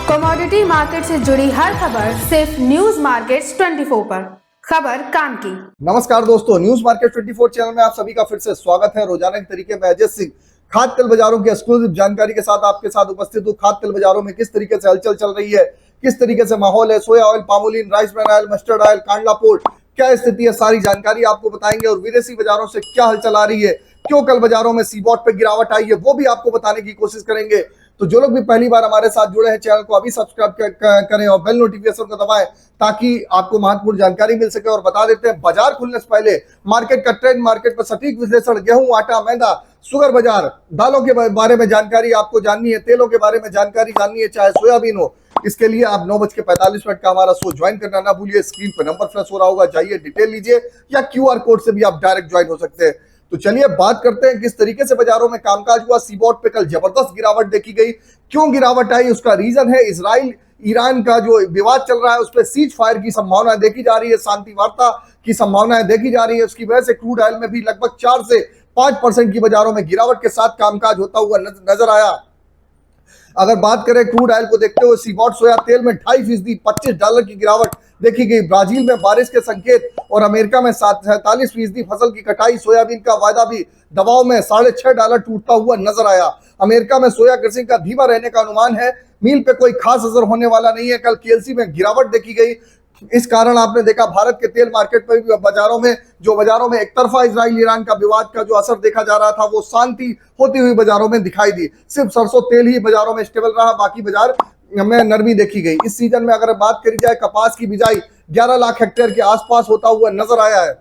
Commodity market से जुड़ी हर खबर सिर्फ न्यूज मार्केट्स 24 पर। खबर काम की। नमस्कार दोस्तों, न्यूज मार्केट 24 चैनल में आप सभी का फिर से स्वागत है। रोजाना के तरीके में अजय सिंह खाद्य तेल बाजारों की एक्सक्लूसिव जानकारी के साथ आपके साथ उपस्थित हूँ। खाद्य तेल बाजारों में किस तरीके से हलचल चल रही है, किस तरीके से माहौल है, सोया oil, palmolein, rice bran oil, mustard oil, Kandla port, क्या स्थिति है, सारी जानकारी आपको बताएंगे। और विदेशी बाजारों से क्या हलचल आ रही है, क्यों कल बाजारों में सीबॉट पे गिरावट आई है, वो भी आपको बताने की कोशिश करेंगे। तो जो लोग भी पहली बार हमारे साथ जुड़े हैं, चैनल को अभी सब्सक्राइब करें और बेल नोटिफिकेशन को दबाएं ताकि आपको महत्वपूर्ण जानकारी मिल सके। और बता देते हैं बाजार खुलने से पहले मार्केट का ट्रेंड, मार्केट पर सटीक विश्लेषण, गेहूं, आटा, मैदा, शुगर बाजार, दालों के बारे में जानकारी आपको जाननी है, तेलों के बारे में जानकारी जाननी है, चाहे सोयाबीन हो। इसके लिए आप 9:45 का हमारा शो ज्वाइन करना ना भूलिए। स्क्रीन पर नंबर फ्लैश हो रहा होगा, जाइए डिटेल लीजिए या QR कोड से भी आप डायरेक्ट ज्वाइन हो सकते हैं। तो चलिए बात करते हैं किस तरीके से बाजारों में कामकाज हुआ। सीबॉट पे कल जबरदस्त गिरावट देखी गई। क्यों गिरावट आई, उसका रीजन है इजराइल ईरान का जो विवाद चल रहा है, उस पर सीज फायर की संभावना देखी जा रही है, शांति वार्ता की संभावनाएं देखी जा रही है। उसकी वजह से क्रूड ऑयल में भी लगभग 4 से 5% की बाजारों में गिरावट के साथ कामकाज होता हुआ नजर आया। अगर बात करें क्रूड ऑयल को देखते हुए, सीबॉट सोया तेल में 2.5% $25 की गिरावट देखी गई। ब्राजील में बारिश के संकेत और अमेरिका में 47% फसल की कटाई। सोयाबीन का वायदा भी दबाव में $6.5 टूटता हुआ नजर आया। अमेरिका में सोया कृषि का धीमा रहने का अनुमान है, मील पे कोई खास असर होने वाला नहीं है। कल KLC में गिरावट देखी गई। इस कारण आपने देखा भारत के तेल मार्केट पर भी बाजारों में एक तरफा इजराइल ईरान का विवाद का जो असर देखा जा रहा था, वो शांति होती हुई बाजारों में दिखाई दी। सिर्फ सरसों तेल ही बाजारों में स्टेबल रहा, बाकी बाजार में नरमी देखी गई। इस सीजन में अगर बात करी जाए, कपास की बिजाई 11 लाख हेक्टेयर के आसपास होता हुआ नजर आया है।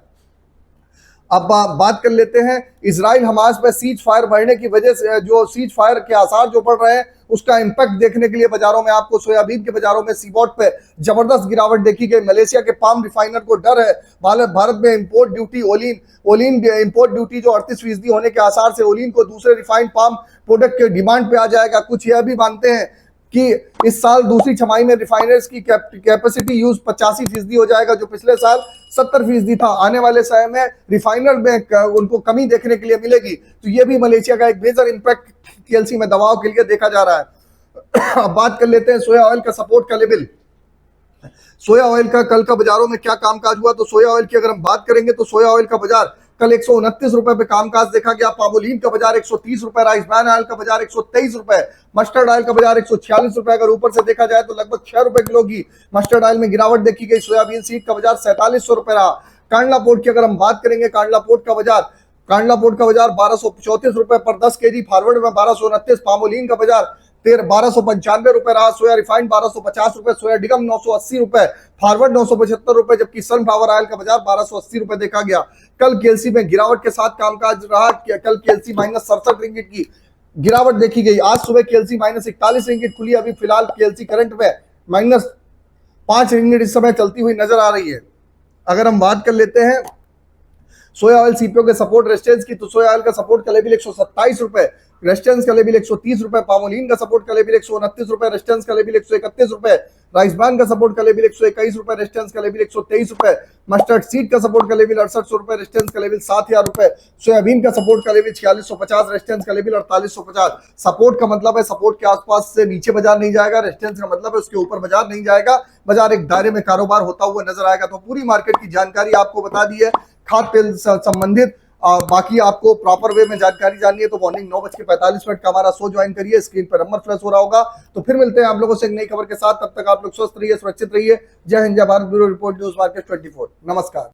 अब बात कर लेते हैं इजराइल हमास में सीज फायर बढ़ने की वजह से, जो सीज फायर के आसार जो पड़ रहे हैं, उसका इंपैक्ट देखने के लिए बाजारों में आपको सोयाबीन के बाजारों में सीबॉट पे जबरदस्त गिरावट देखी गई। मलेशिया के पाम रिफाइनर को डर है भारत में import duty Olin import duty जो 38% होने के आसार से ओलिन को दूसरे रिफाइंड पाम प्रोडक्ट के डिमांड पे आ जाएगा। कुछ यह भी मानते हैं कि इस साल दूसरी छमाही में रिफाइनर्स की कैपेसिटी यूज 85% हो जाएगा, जो पिछले साल 70% था। आने वाले समय में रिफाइनर में उनको कमी देखने के लिए मिलेगी। तो ये भी मलेशिया का एक मेजर इंपैक्ट KLC में दबाव के लिए देखा जा रहा है। अब बात कर लेते हैं सोया ऑयल का सपोर्ट का लेवल। सोया ऑयल का कल का बाजारों में क्या कामकाज हुआ, तो सोया ऑयल की अगर हम बात करेंगे तो सोया ऑयल का बाजार कल 129 रुपए पे कामकाज देखा गया। पामोलिन का बाजार 130 रुपए, राइस ब्रान ऑयल का बाजार 123 रुपए, मस्टर्ड ऑयल का बाजार 146 रुपए। अगर ऊपर से देखा जाए तो लगभग 6 रुपए किलो की मस्टर्ड ऑयल में गिरावट देखी गई। सोयाबीन सीड का बाजार 4700 रुपए रहा। कांडला पोर्ट की अगर हम बात करेंगे, कांडला पोर्ट का बाजार 1234 रुपए पर 10 kg, फॉरवर्ड में 1229। पामोलिन का बाजार 1295 रुपए रहा। सोया रिफाइंड 1250 रुपए, सोया डिगम 980 रुपए, फॉरवर्ड 975 रुपए, जबकि सनफ्लावर ऑयल का बाजार 1280 रुपए देखा गया। कल KLC में गिरावट के साथ कामकाज रहा। कल KLC -67 रिंगिट की गिरावट देखी गई। आज सुबह KLC -41 रिंगिट खुली। अभी फिलहाल KLC करंट में -5 रिंगिट इस समय चलती हुई नजर आ रही है। अगर हम बात कर लेते हैं सोया ऑयल CPO के सपोर्ट रेजिस्टेंस की, तो सोया ऑयल का सपोर्ट का लेवल 127 रुपए, रेजिस्टेंस का लेवल 130 रुपए। पामोलिन का सपोर्ट का लेवल 129 रुपए, रेजिस्टेंस का लेवल 131 रुपए। राइस ब्रान का सपोर्ट का लेवल 121 रुपए, रेजिस्टेंस का लेवल 123 रुपए। मस्टर्ड सीड का सपोर्ट का लेवल 6800 रुपए, रेजिस्टेंस का लेवल 7000 रुपए। सोयाबीन का सपोर्ट का लेवल 4650, रेजिस्टेंस का लेवल 4850। सपोर्ट का मतलब है सपोर्ट के आसपास से नीचे बाजार नहीं जाएगा, रेजिस्टेंस का मतलब है उसके ऊपर बाजार नहीं जाएगा, बाजार एक दायरे में कारोबार होता हुआ नजर आएगा। तो पूरी मार्केट की जानकारी आपको बता दी है खाद्य तेल संबंधित। बाकी आपको प्रॉपर वे में जानकारी जाननी है तो मॉर्निंग 9:45 का हमारा शो ज्वाइन करिए। स्क्रीन पर नंबर फ्लैश हो रहा होगा। तो फिर मिलते हैं आप लोगों से एक नई खबर के साथ। तब तक आप लोग स्वस्थ रहिए, सुरक्षित रहिए। जय हिंद, जय Bharat. Bureau report, news market 24। नमस्कार।